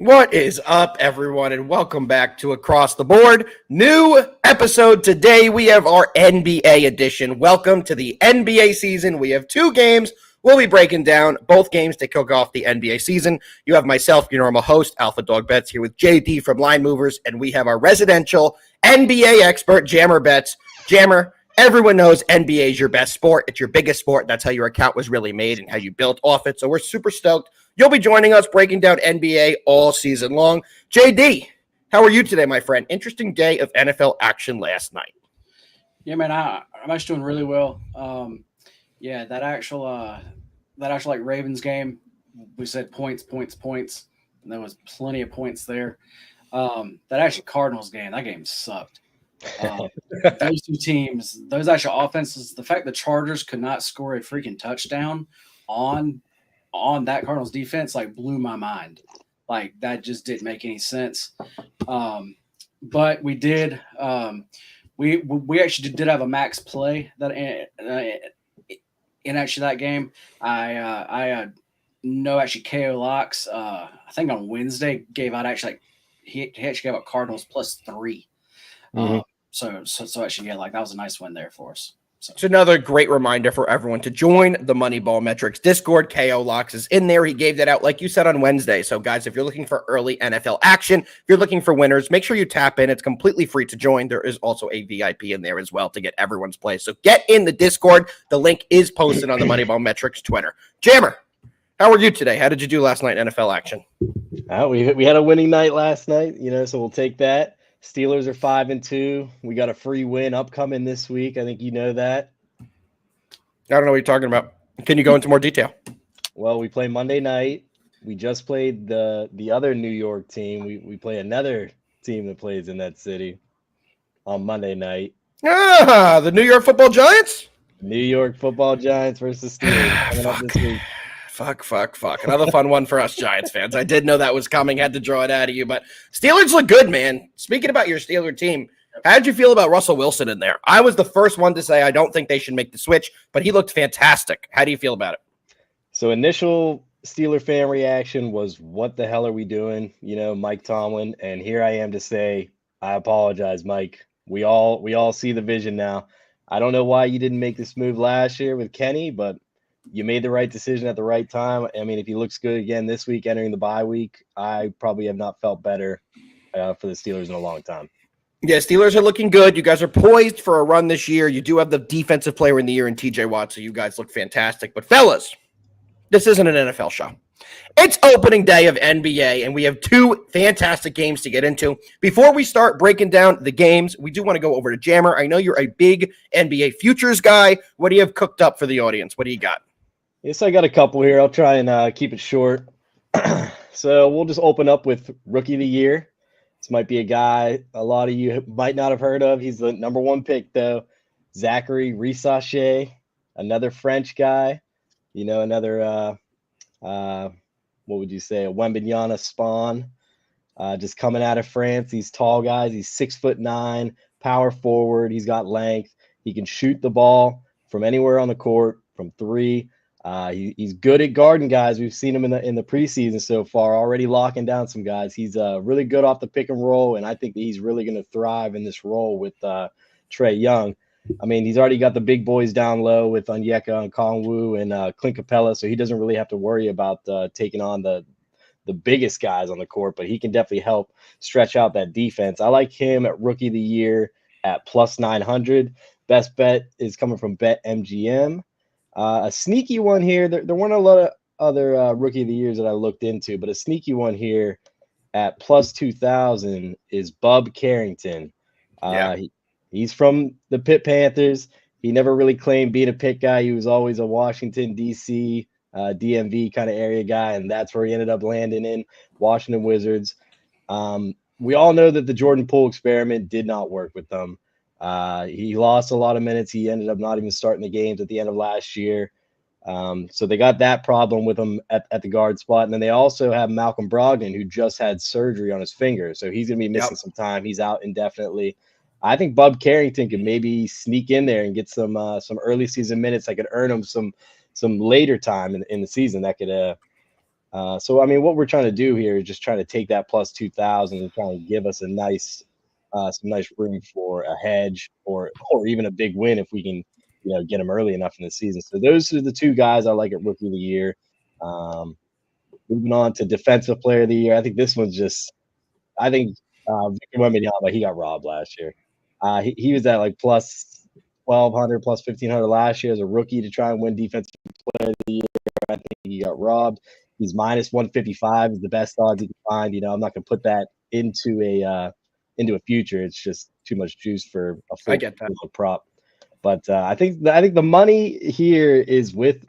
What is up, everyone, and welcome back to Across the Board. New episode today. We have our NBA edition. Welcome to the NBA season. We have two games. We'll be breaking down both games to kick off the NBA season. You have myself, your normal host, Alpha Dog Bets, here with JD from Line Movers, and we have our residential NBA expert, Jammer Bets. Jammer, everyone knows NBA is your best sport. It's your biggest sport. That's how your account was really made and how you built off it. So we're super stoked. You'll be joining us breaking down NBA all season long. JD, how are you today, my friend? Interesting day of NFL action last night. Yeah, man, I'm actually doing really well. That actual like Ravens game, we said points, and there was plenty of points there. That actually Cardinals game, that game sucked. Those two teams, those actual offenses, the fact the Chargers could not score a freaking touchdown on that Cardinals defense blew my mind. That just didn't make any sense. But we did we actually did have a max play that in actually that game. I know actually KO Locks I think on Wednesday gave out he actually gave out Cardinals +3. So actually that was a nice win there for us. So. It's another great reminder for everyone to join the Moneyball Metrics Discord. KO Locks is in there. He gave that out, like you said, on Wednesday. So, guys, if you're looking for early NFL action, if you're looking for winners, make sure you tap in. It's completely free to join. There is also a VIP in there as well to get everyone's play. So get in the Discord. The link is posted on the Moneyball Metrics Twitter. Jammer, how are you today? How did you do last night in NFL action? We had a winning night last night, so we'll take that. Steelers are 5-2. We got a free win upcoming this week. I think you know that. I don't know what you're talking about. Can you go into more detail? Well, we play Monday night. We just played the other New York team. We play another team that plays in that city on Monday night. The New York Football Giants? New York Football Giants versus Steelers coming up this week. Fuck. Another fun one for us Giants fans. I did know that was coming. Had to draw it out of you. But Steelers look good, man. Speaking about your Steeler team, how did you feel about Russell Wilson in there? I was the first one to say I don't think they should make the switch, but he looked fantastic. How do you feel about it? So initial Steeler fan reaction was, what the hell are we doing? Mike Tomlin. And here I am to say, I apologize, Mike. We all see the vision now. I don't know why you didn't make this move last year with Kenny, but you made the right decision at the right time. I mean, if he looks good again this week, entering the bye week, I probably have not felt better for the Steelers in a long time. Yeah, Steelers are looking good. You guys are poised for a run this year. You do have the defensive player in the year in TJ Watt, so you guys look fantastic. But fellas, this isn't an NFL show. It's opening day of NBA, and we have two fantastic games to get into. Before we start breaking down the games, we do want to go over to Jammer. I know you're a big NBA futures guy. What do you have cooked up for the audience? What do you got? Yes, I got a couple here. I'll try and keep it short. So we'll just open up with Rookie of the Year. This might be a guy a lot of you might not have heard of. He's the number one pick, though. Zachary Rissache, another French guy. Another, what would you say, a Wembanyama spawn. Just coming out of France. These tall guys. He's 6'9", power forward. He's got length. He can shoot the ball from anywhere on the court, from three. He's good at guarding guys. We've seen him in the preseason so far, already locking down some guys. He's really good off the pick and roll, and I think that he's really going to thrive in this role with Trae Young. I mean, he's already got the big boys down low with Onyeka and Kongwu and Clint Capella, so he doesn't really have to worry about taking on the biggest guys on the court, but he can definitely help stretch out that defense. I like him at Rookie of the Year at +900. Best bet is coming from BetMGM. A sneaky one here. There weren't a lot of other Rookie of the Years that I looked into, but a sneaky one here at +2,000 is Bub Carrington. He's from the Pitt Panthers. He never really claimed being a Pitt guy. He was always a Washington, D.C., DMV kind of area guy, and that's where he ended up landing in Washington Wizards. We all know that the Jordan Poole experiment did not work with them. He lost a lot of minutes. He ended up not even starting the games at the end of last year. So they got that problem with him at the guard spot. And then they also have Malcolm Brogdon, who just had surgery on his finger. So he's going to be missing some time. He's out indefinitely. I think Bub Carrington could maybe sneak in there and get some early season minutes that could earn him some later time in the season that could So, I mean, what we're trying to do here is just try to take that plus 2,000 and try and give us a nice, some nice room for a hedge or even a big win if we can, get them early enough in the season. So those are the two guys I like at Rookie of the Year. Moving on to Defensive Player of the Year, I think this one's just, I think Victor Wembanyama, he got robbed last year. He was at like plus 1,200, plus 1,500 last year as a rookie to try and win Defensive Player of the Year. I think he got robbed. He's minus 155 is the best odds you can find. I'm not going to put that into a future. It's just too much juice for a full prop. But I think the money here is with,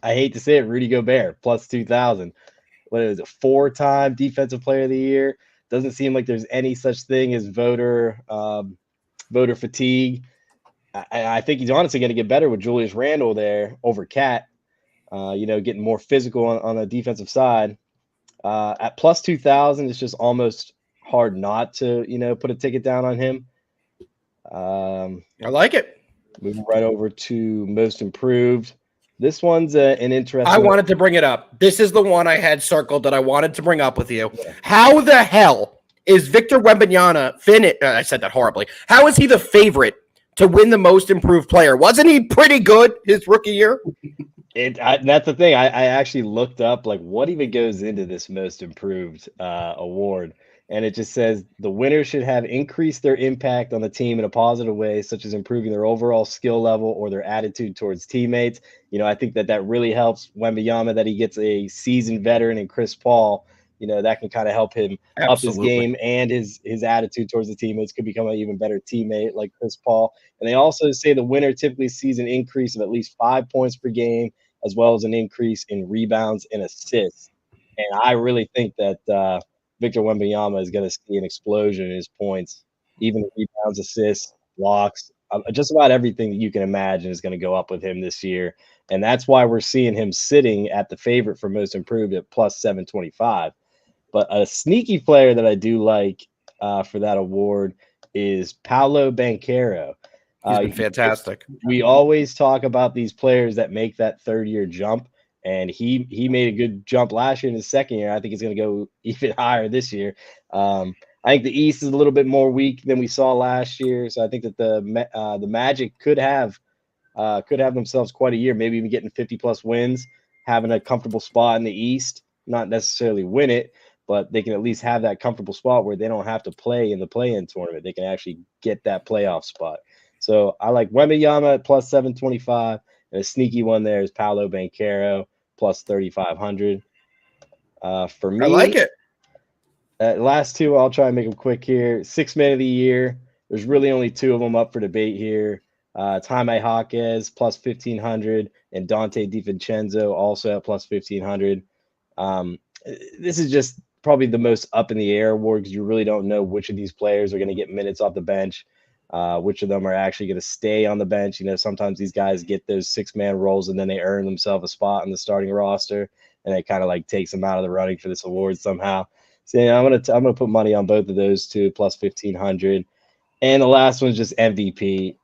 I hate to say it, Rudy Gobert plus 2,000. What is it? 4-time Defensive Player of the Year. Doesn't seem like there's any such thing as voter fatigue. I think he's honestly going to get better with Julius Randle there over Cat. Getting more physical on the defensive side. At plus 2,000, it's just almost hard not to, put a ticket down on him. I like it. Moving right over to Most Improved. This one's an interesting. I wanted to bring it up. This is the one I had circled that I wanted to bring up with you. Yeah. How the hell is Victor Wembanyama I said that horribly. How is he the favorite to win the Most Improved Player? Wasn't he pretty good his rookie year? That's the thing. I actually looked up like what even goes into this Most Improved award, and it just says the winner should have increased their impact on the team in a positive way, such as improving their overall skill level or their attitude towards teammates. I think that really helps Wembanyama that he gets a seasoned veteran in Chris Paul. That can kind of help him up his game, and his attitude towards the teammates could become an even better teammate like Chris Paul. And they also say the winner typically sees an increase of at least 5 points per game, as well as an increase in rebounds and assists. And I really think that Victor Wembanyama is going to see an explosion in his points, even rebounds, assists, blocks. Just about everything that you can imagine is going to go up with him this year. And that's why we're seeing him sitting at the favorite for Most Improved at plus 725. But a sneaky player that I do like for that award is Paolo Banchero. He's been fantastic. We always talk about these players that make that third-year jump, and he made a good jump last year in his second year. I think he's going to go even higher this year. I think the East is a little bit more weak than we saw last year, so I think that the Magic could have themselves quite a year, maybe even getting 50-plus wins, having a comfortable spot in the East, not necessarily win it, but they can at least have that comfortable spot where they don't have to play in the play-in tournament. They can actually get that playoff spot. So I like Wembanyama at plus 725, and a sneaky one there is Paolo Banchero plus 3,500. For me, I like it. Last two, I'll try and make them quick here. 6 Man of the Year. There's really only two of them up for debate here. Jaime Jaquez plus 1,500, and Dante DiVincenzo also at plus 1,500. This is just probably the most up in the air award because you really don't know which of these players are going to get minutes off the bench. Which of them are actually going to stay on the bench. Sometimes these guys get those 6-man roles and then they earn themselves a spot in the starting roster, and it kind of like takes them out of the running for this award somehow. So I'm gonna put money on both of those two plus 1,500. And the last one's just MVP.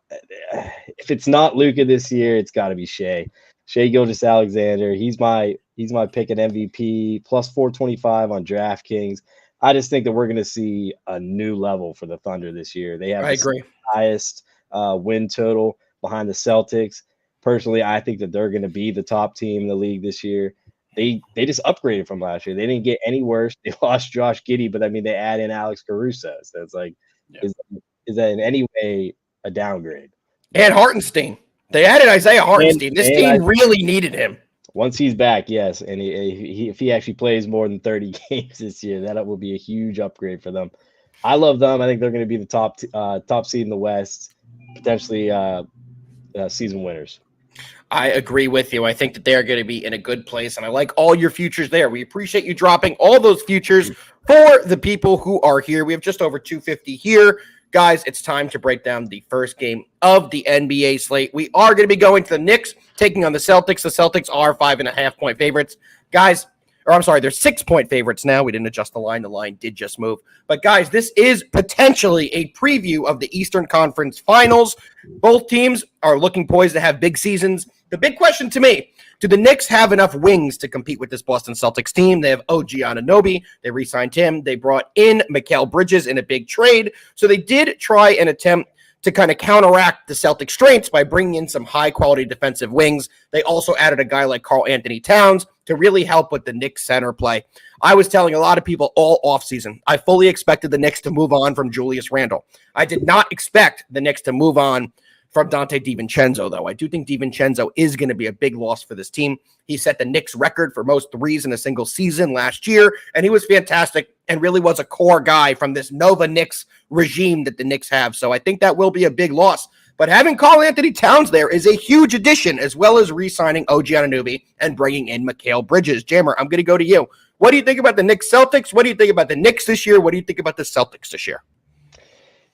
If it's not Luka this year, it's got to be Shai Gilgeous-Alexander. He's my pick at MVP plus 425 on DraftKings. I just think that we're going to see a new level for the Thunder this year. They have the highest win total behind the Celtics. Personally, I think that they're going to be the top team in the league this year. They just upgraded from last year. They didn't get any worse. They lost Josh Giddey, but I mean, they add in Alex Caruso. So it's like, is that in any way a downgrade? And Hartenstein. They added Isaiah Hartenstein. This team really needed him. Once he's back, yes, and if he actually plays more than 30 games this year, that will be a huge upgrade for them. I love them. I think they're going to be the top seed in the West, potentially season winners. I agree with you. I think that they are going to be in a good place, and I like all your futures there. We appreciate you dropping all those futures for the people who are here. We have just over 250 here. Guys, it's time to break down the first game of the NBA slate. We are going to be going to the Knicks, taking on the Celtics. The Celtics are 5.5-point favorites. Guys, or I'm sorry, they're 6-point favorites now. We didn't adjust the line. The line did just move. But guys, this is potentially a preview of the Eastern Conference Finals. Both teams are looking poised to have big seasons. The big question to me, do the Knicks have enough wings to compete with this Boston Celtics team? They have OG Anunoby. They re-signed him. They brought in Mikal Bridges in a big trade. So they did try and attempt to kind of counteract the Celtics' strengths by bringing in some high-quality defensive wings. They also added a guy like Karl Anthony Towns to really help with the Knicks center play. I was telling a lot of people all offseason, I fully expected the Knicks to move on from Julius Randle. I did not expect the Knicks to move on from Dante DiVincenzo, though. I do think DiVincenzo is going to be a big loss for this team. He set the Knicks record for most threes in a single season last year, and he was fantastic and really was a core guy from this Nova Knicks regime that the Knicks have. So I think that will be a big loss. But having Karl Anthony Towns there is a huge addition, as well as re-signing OG Anunoby and bringing in Mikal Bridges. Jammer, I'm going to go to you. What do you think about the Knicks Celtics? What do you think about the Knicks this year? What do you think about the Celtics this year?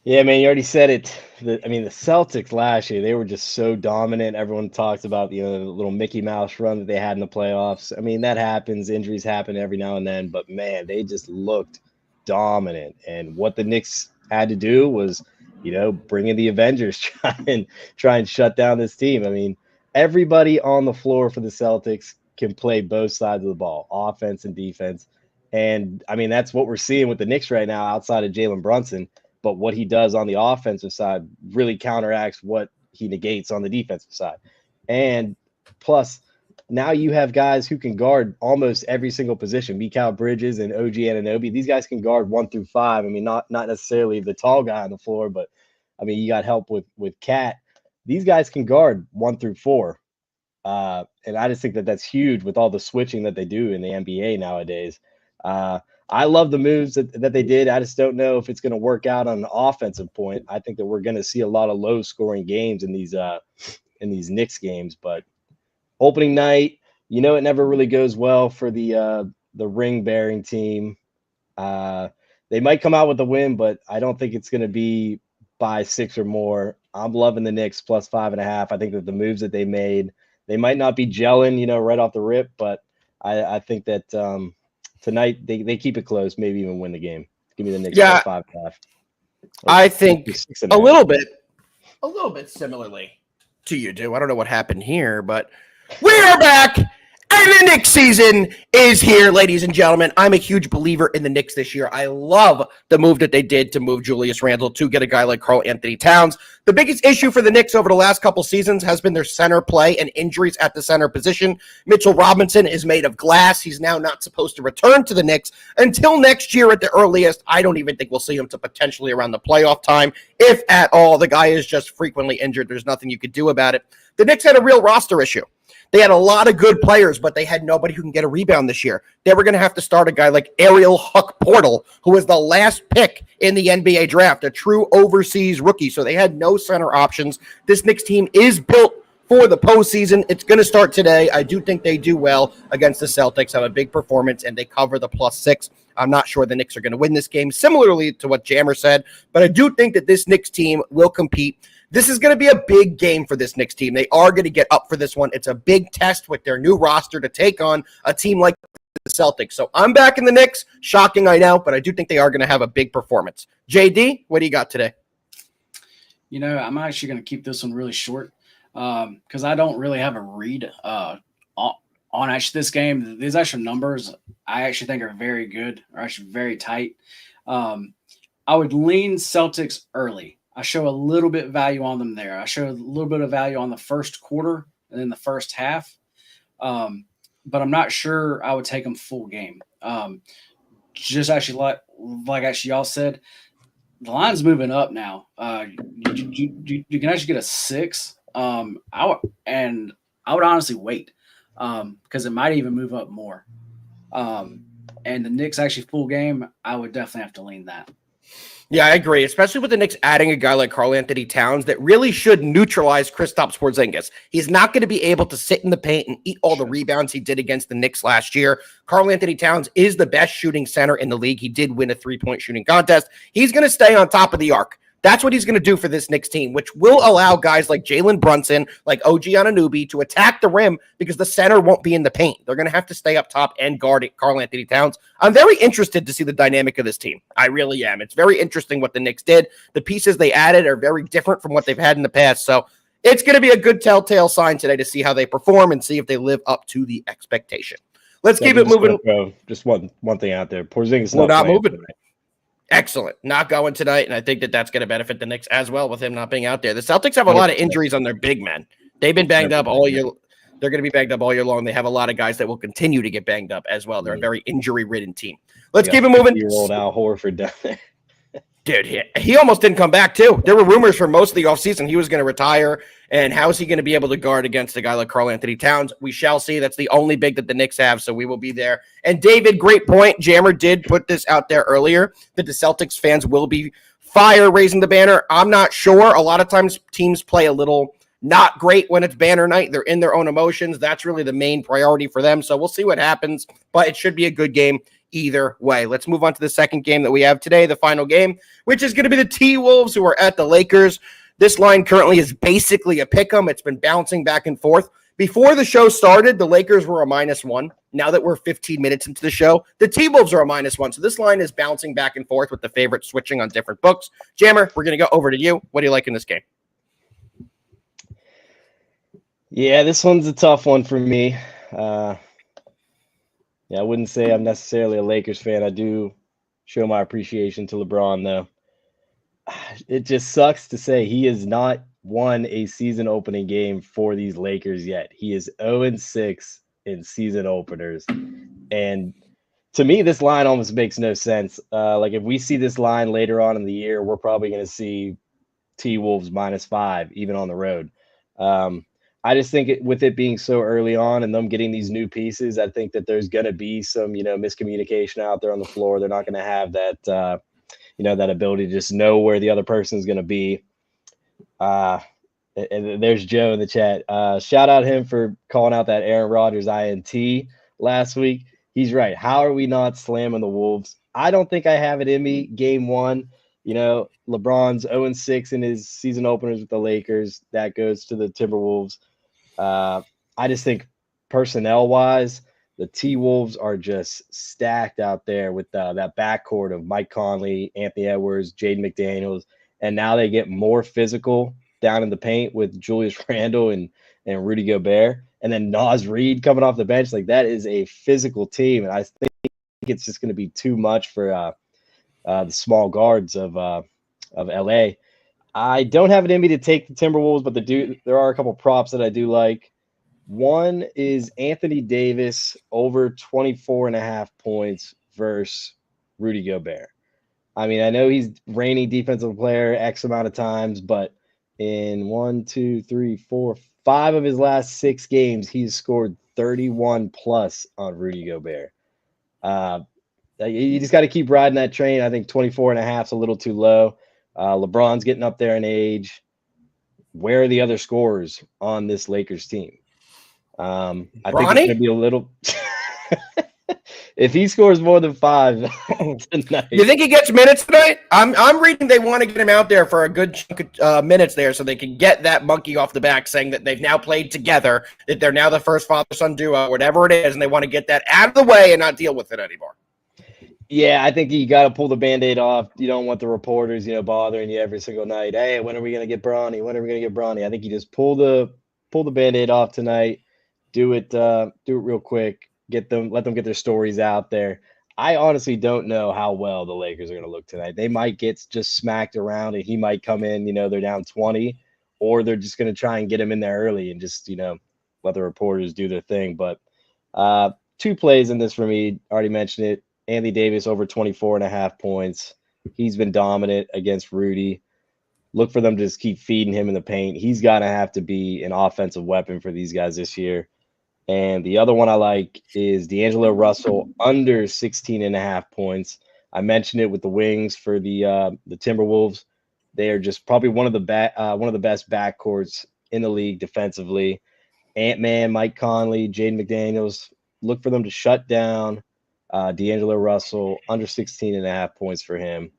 Yeah, man, you already said it. The Celtics last year, they were just so dominant. Everyone talks about the little Mickey Mouse run that they had in the playoffs. I mean, that happens. Injuries happen every now and then. But, man, they just looked dominant. And what the Knicks had to do was, bring in the Avengers, try and shut down this team. I mean, everybody on the floor for the Celtics can play both sides of the ball, offense and defense. And, I mean, that's what we're seeing with the Knicks right now outside of Jalen Brunson. But what he does on the offensive side really counteracts what he negates on the defensive side. And plus, now you have guys who can guard almost every single position. Mikal Bridges and OG Anunoby. These guys can guard 1 through 5. I mean, not necessarily the tall guy on the floor, but, I mean, you got help with Cat. These guys can guard 1 through 4. And I just think that that's huge with all the switching that they do in the NBA nowadays. I love the moves that they did. I just don't know if it's going to work out on an offensive point. I think that we're going to see a lot of low-scoring games in these Knicks games. But opening night, it never really goes well for the ring-bearing team. They might come out with a win, but I don't think it's going to be by 6 or more. I'm loving the Knicks plus 5.5. I think that the moves that they made, they might not be gelling, right off the rip, but I think that tonight they keep it close, maybe even win the game. Give me the Knicks plus 5.5. I think a little bit similarly to you do. I don't know what happened here, but we are back. And the Knicks season is here, ladies and gentlemen. I'm a huge believer in the Knicks this year. I love the move that they did to move Julius Randle to get a guy like Karl Anthony Towns. The biggest issue for the Knicks over the last couple seasons has been their center play and injuries at the center position. Mitchell Robinson is made of glass. He's now not supposed to return to the Knicks until next year at the earliest. I don't even think we'll see him to potentially around the playoff time, if at all. The guy is just frequently injured. There's nothing you could do about it. The Knicks had a real roster issue. They had a lot of good players, but they had nobody who can get a rebound this year. They were going to have to start a guy like Ariel Huck Portal, who was the last pick in the NBA draft, a true overseas rookie. So they had no center options. This Knicks team is built for the postseason. It's going to start today. I do think they do well against the Celtics, have a big performance, and they cover the +6. I'm not sure the Knicks are going to win this game, similarly to what Jammer said, but I do think that this Knicks team will compete. This is going to be a big game for this Knicks team. They are going to get up for this one. It's a big test with their new roster to take on a team like the Celtics. So I'm back in the Knicks. Shocking, I know, but I do think they are going to have a big performance. JD, what do you got today? I'm actually going to keep this one really short because I don't really have a read on actually this game. These actual numbers I actually think are very good, or actually very tight. I would lean Celtics early. I show a little bit of value on them there. I show a little bit of value on the first quarter and then the first half. But I'm not sure I would take them full game. Just actually like actually y'all said, the line's moving up now. You can actually get a 6. I would honestly wait because it might even move up more. And the Knicks actually full game, I would definitely have to lean that. Yeah, I agree, especially with the Knicks adding a guy like Karl Anthony Towns that really should neutralize Kristaps Porzingis. He's not going to be able to sit in the paint and eat all the rebounds he did against the Knicks last year. Karl Anthony Towns is the best shooting center in the league. He did win a 3-point shooting contest. He's going to stay on top of the arc. That's what he's going to do for this Knicks team, which will allow guys like Jalen Brunson, like OG Anunoby, to attack the rim because the center won't be in the paint. They're going to have to stay up top and guard Karl Anthony Towns. I'm very interested to see the dynamic of this team. I really am. It's very interesting what the Knicks did. The pieces they added are very different from what they've had in the past. So it's going to be a good telltale sign today to see how they perform and see if they live up to the expectation. Let's keep it moving. Just one thing out there. Porzingis not moving. Tonight. Excellent. Not going tonight, and I think that's going to benefit the Knicks as well with him not being out there. The Celtics have a lot of injuries on their big men. They've been banged up all year. They're going to be banged up all year long. They have a lot of guys that will continue to get banged up as well. They're a very injury-ridden team. Let's keep it moving. Year-old Al Horford down there. Dude, he almost didn't come back, too. There were rumors for most of the offseason he was going to retire, and how is he going to be able to guard against a guy like Karl Anthony Towns? We shall see. That's the only big that the Knicks have, so we will be there. And David, great point. Jammer did put this out there earlier, that the Celtics fans will be fire raising the banner. I'm not sure. A lot of times teams play a little not great when it's banner night. They're in their own emotions. That's really the main priority for them, so we'll see what happens, but it should be a good game either way. Let's move on to the second game that we have today, the final game, which is going to be the T-Wolves, who are at the Lakers. This line currently is basically a pick 'em. It's been bouncing back and forth. Before the show started, the Lakers were a -1. Now that we're 15 minutes into the show, the T-Wolves are a -1. So this line is bouncing back and forth with the favorites switching on different books. Jammer, we're going to go over to you. What do you like in this game? Yeah, this one's a tough one for me. Yeah, I wouldn't say I'm necessarily a Lakers fan. I do show my appreciation to LeBron, though. It just sucks to say he has not won a season opening game for these Lakers yet. He is 0-6 in season openers. And to me, this line almost makes no sense. Like if we see this line later on in the year, we're probably going to see T-Wolves -5, even on the road. I just think with it being so early on and them getting these new pieces, I think that there's going to be some, miscommunication out there on the floor. They're not going to have that, that ability to just know where the other person is going to be. And there's Joe in the chat. Shout out him for calling out that Aaron Rodgers INT last week. He's right. How are we not slamming the Wolves? I don't think I have it in me. Game one, LeBron's 0-6 in his season openers with the Lakers. That goes to the Timberwolves. I just think personnel-wise, the T-Wolves are just stacked out there with that backcourt of Mike Conley, Anthony Edwards, Jaden McDaniels, and now they get more physical down in the paint with Julius Randle and Rudy Gobert, and then Naz Reid coming off the bench. Like, that is a physical team, and I think it's just going to be too much for the small guards of LA. I don't have it in me to take the Timberwolves, but there are a couple props that I do like. One is Anthony Davis over 24.5 points versus Rudy Gobert. I mean, I know he's reigning defensive player X amount of times, but in 5 of his last 6 games, he's scored 31 plus on Rudy Gobert. You just got to keep riding that train. I think 24.5 is a little too low. LeBron's getting up there in age. Where are the other scorers on this Lakers team? I think it's going to be a little. If he scores more than 5 tonight, you think he gets minutes tonight? I'm reading they want to get him out there for a good chunk of minutes there, so they can get that monkey off the back, saying that they've now played together, that they're now the first father-son duo, whatever it is, and they want to get that out of the way and not deal with it anymore. Yeah, I think you got to pull the Band-Aid off. You don't want the reporters, bothering you every single night. Hey, when are we going to get Bronny? When are we going to get Bronny? I think you just pull the Band-Aid off tonight. Do it real quick. Let them get their stories out there. I honestly don't know how well the Lakers are going to look tonight. They might get just smacked around, and he might come in, they're down 20, or they're just going to try and get him in there early and just, let the reporters do their thing. But 2 plays in this for me. Already mentioned it. Anthony Davis over 24.5 points. He's been dominant against Rudy. Look for them to just keep feeding him in the paint. He's got to have to be an offensive weapon for these guys this year. And the other one I like is D'Angelo Russell under 16.5 points. I mentioned it with the Wings for the Timberwolves. They are just probably one of the best backcourts in the league defensively. Ant-Man, Mike Conley, Jaden McDaniels. Look for them to shut down D'Angelo Russell under 16.5 points for him.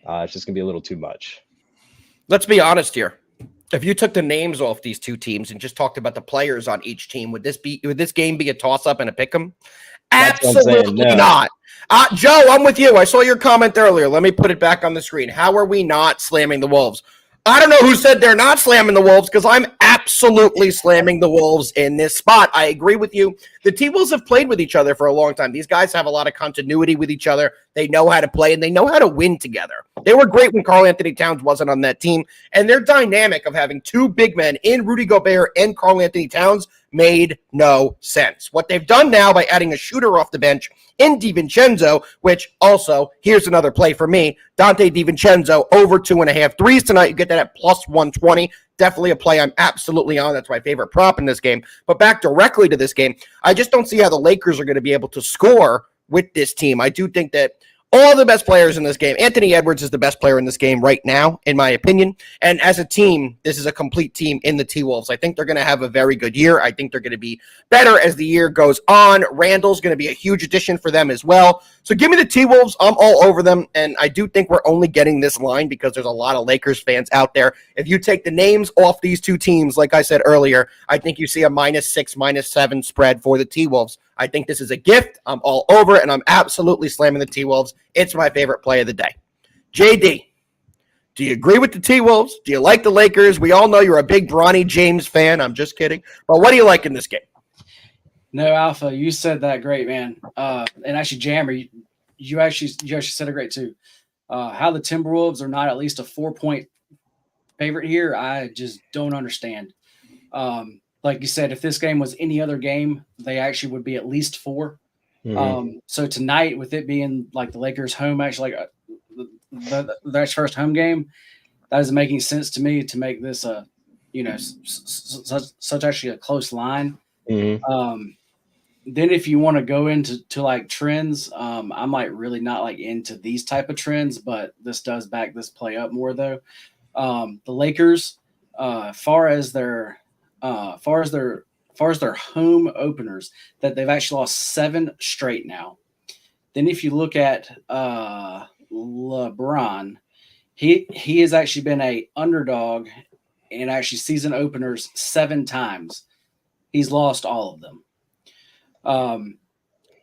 It's just going to be a little too much. Let's be honest here. If you took the names off these two teams and just talked about the players on each team, would this game be a toss-up and a pick-em? Absolutely No. not. Joe, I'm with you. I saw your comment earlier. Let me put it back on the screen. How are we not slamming the Wolves? I don't know who said they're not slamming the Wolves because I'm absolutely slamming the Wolves in this spot. I agree with you. The T-Wolves have played with each other for a long time. These guys have a lot of continuity with each other. They know how to play, and they know how to win together. They were great when Karl-Anthony Towns wasn't on that team, and their dynamic of having two big men in Rudy Gobert and Karl-Anthony Towns made no sense. What they've done now by adding a shooter off the bench in DiVincenzo, which also, here's another play for me, Dante DiVincenzo over 2.5 threes tonight. You get that at plus 120. Definitely a play I'm absolutely on. That's my favorite prop in this game. But back directly to this game, I just don't see how the Lakers are going to be able to score with this team. I do think that all the best players in this game, Anthony Edwards is the best player in this game right now, in my opinion. And as a team, this is a complete team in the T-Wolves. I think they're going to have a very good year. I think they're going to be better as the year goes on. Randall's going to be a huge addition for them as well. So give me the T-Wolves. I'm all over them. And I do think we're only getting this line because there's a lot of Lakers fans out there. If you take the names off these two teams, like I said earlier, I think you see a -6, -7 spread for the T-Wolves. I think this is a gift. I'm all over it, and I'm absolutely slamming the T-Wolves. It's my favorite play of the day. JD, do you agree with the T-Wolves? Do you like the Lakers? We all know you're a big Bronny James fan. I'm just kidding. But what do you like in this game? No, Alpha, you said that great, man. And actually, Jammer, you actually said it great too. How the Timberwolves are not at least a 4-point favorite here, I just don't understand. Like you said, if this game was any other game, they actually would be at least 4. Mm-hmm. So tonight, with it being like the Lakers' home, actually like their first home game, that is making sense to me to make this such actually a close line. Mm-hmm. Then if you want to go into like trends, I'm like really not like into these type of trends, but this does back this play up more though. The Lakers, far as their home openers, that they've actually lost 7 straight now. Then if you look at LeBron, he has actually been a underdog in actually season openers 7 times. He's lost all of them.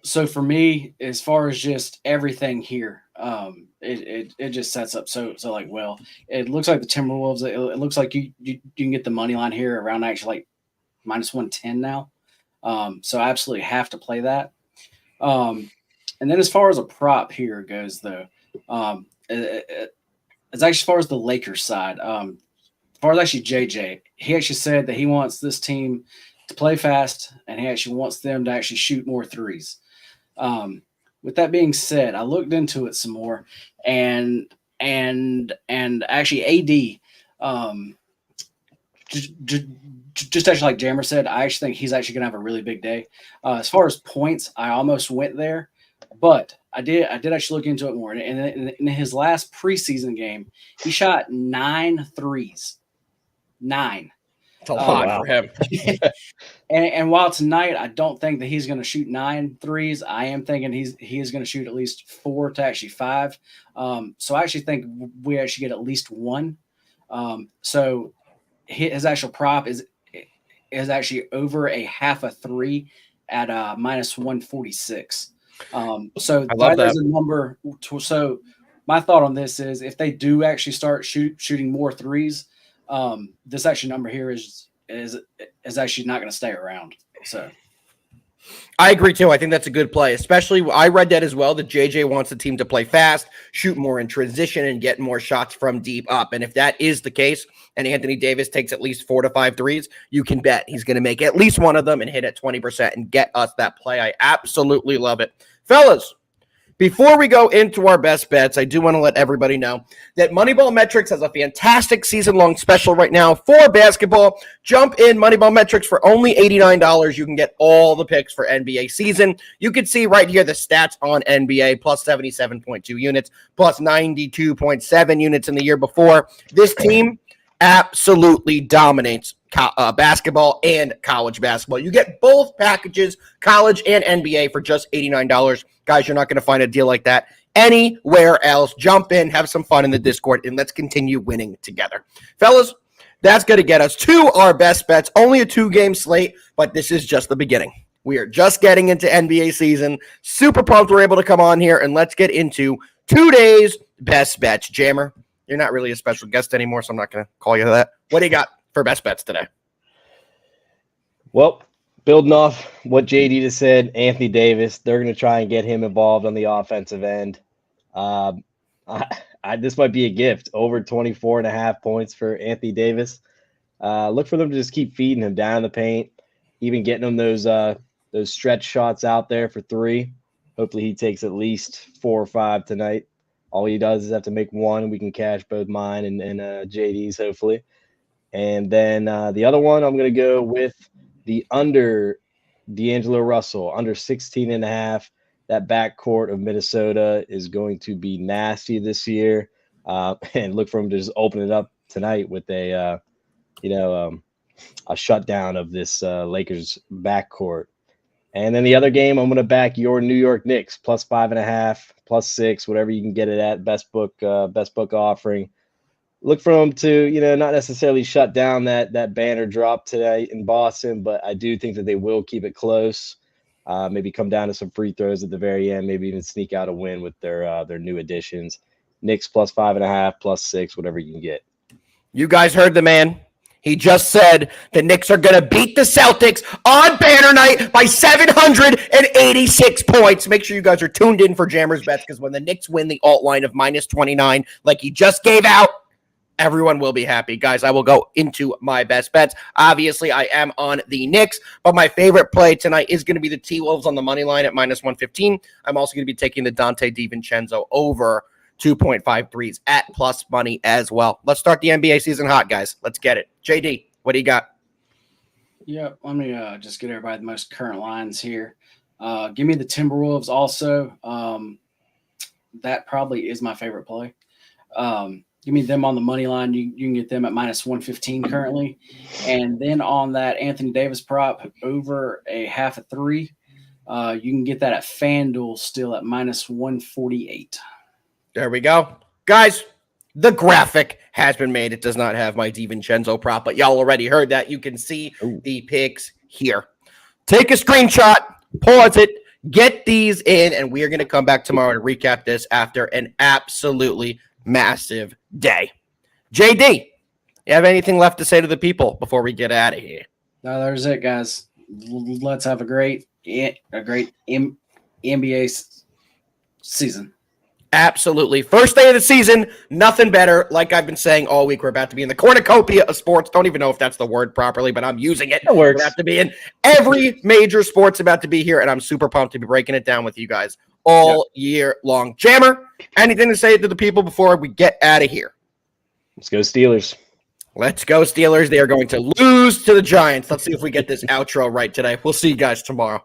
So for me, as far as just everything here, it just sets up so like, well, it looks like the Timberwolves. It looks like you can get the money line here around actually like -110 now. So I absolutely have to play that. And then as far as a prop here goes, though, it's actually as far as the Lakers side. As far as actually JJ, he actually said that he wants this team to play fast, and he actually wants them to actually shoot more threes. With that being said, I looked into it some more, and actually AD, just actually like Jammer said, I actually think he's actually going to have a really big day. As far as points, I almost went there, but I did actually look into it more. And in his last preseason game, he shot 9 threes. 9. It's a lot for him. and while tonight I don't think that he's going to shoot 9 threes, I am thinking he is going to shoot at least 4 to actually 5. So I actually think we actually get at least 1. So his actual prop is actually over a half a 3 at -146. So I love that. Is a number. So my thought on this is if they do actually start shooting more threes, this actually number here is actually not going to stay around. So I agree too. I think that's a good play, especially I read that as well, that JJ wants the team to play fast, shoot more in transition, and get more shots from deep up. And if that is the case, and Anthony Davis takes at least 4 to 5 threes, you can bet he's going to make at least one of them and hit at 20% and get us that play. I absolutely love it. Fellas, before we go into our best bets, I do want to let everybody know that Moneyball Metrics has a fantastic season-long special right now for basketball. Jump in Moneyball Metrics for only $89. You can get all the picks for NBA season. You can see right here the stats on NBA, plus 77.2 units, plus 92.7 units in the year before. This team absolutely dominates basketball and college basketball. You get both packages, college and NBA, for just $89. Guys, you're not going to find a deal like that anywhere else. Jump in, have some fun in the Discord, and let's continue winning together. Fellas, that's going to get us to our best bets. Only a 2-game slate, but this is just the beginning. We are just getting into NBA season. Super pumped we're able to come on here, and let's get into today's best bets. Jammer, you're not really a special guest anymore, so I'm not going to call you that. What do you got for best bets today? Well, building off what JD just said, Anthony Davis, they're going to try and get him involved on the offensive end. This might be a gift, over 24.5 points for Anthony Davis. Look for them to just keep feeding him down in the paint, even getting him those stretch shots out there for 3. Hopefully he takes at least 4 or 5 tonight. All he does is have to make 1, and we can cash both mine and JD's hopefully. And then the other one, I'm going to go with the under D'Angelo Russell, under 16.5. That backcourt of Minnesota is going to be nasty this year. And look for him to just open it up tonight with a shutdown of this Lakers backcourt. And then the other game, I'm going to back your New York Knicks, plus 5.5, plus 6, whatever you can get it at. Best book offering. Look for them to, not necessarily shut down that banner drop tonight in Boston, but I do think that they will keep it close. Maybe come down to some free throws at the very end, maybe even sneak out a win with their new additions. Knicks plus 5.5, plus 6, whatever you can get. You guys heard the man. He just said the Knicks are going to beat the Celtics on banner night by 786 points. Make sure you guys are tuned in for Jammer's bets, because when the Knicks win the alt line of minus 29, like he just gave out, everyone will be happy. Guys, I will go into my best bets. Obviously, I am on the Knicks, but my favorite play tonight is going to be the T-Wolves on the money line at minus 115. I'm also going to be taking the Dante DiVincenzo over 2.53s at plus money as well. Let's start the NBA season hot, guys. Let's get it. JD, what do you got? Yeah, let me just get everybody the most current lines here. Give me the Timberwolves also. That probably is my favorite play. Give me them on the money line. You can get them at minus 115 currently. And then on that Anthony Davis prop over a half a 3, you can get that at FanDuel still at minus 148. There we go. Guys, the graphic has been made. It does not have my DiVincenzo prop, but y'all already heard that. You can see the picks here. Take a screenshot, pause it, get these in, and we are going to come back tomorrow and recap this after an absolutely massive day. JD, you have anything left to say to the people before we get out of here? No, there's it, guys. Let's have a great NBA season. Absolutely. First day of the season, nothing better. Like I've been saying all week, we're about to be in the cornucopia of sports. Don't even know if that's the word properly, but I'm using it. It works. We're about to be in every major sports about to be here, and I'm super pumped to be breaking it down with you guys all year long. Jammer, anything to say to the people before we get out of here? Let's go Steelers. Let's go Steelers. They are going to lose to the Giants. Let's see if we get this outro right today. We'll see you guys tomorrow.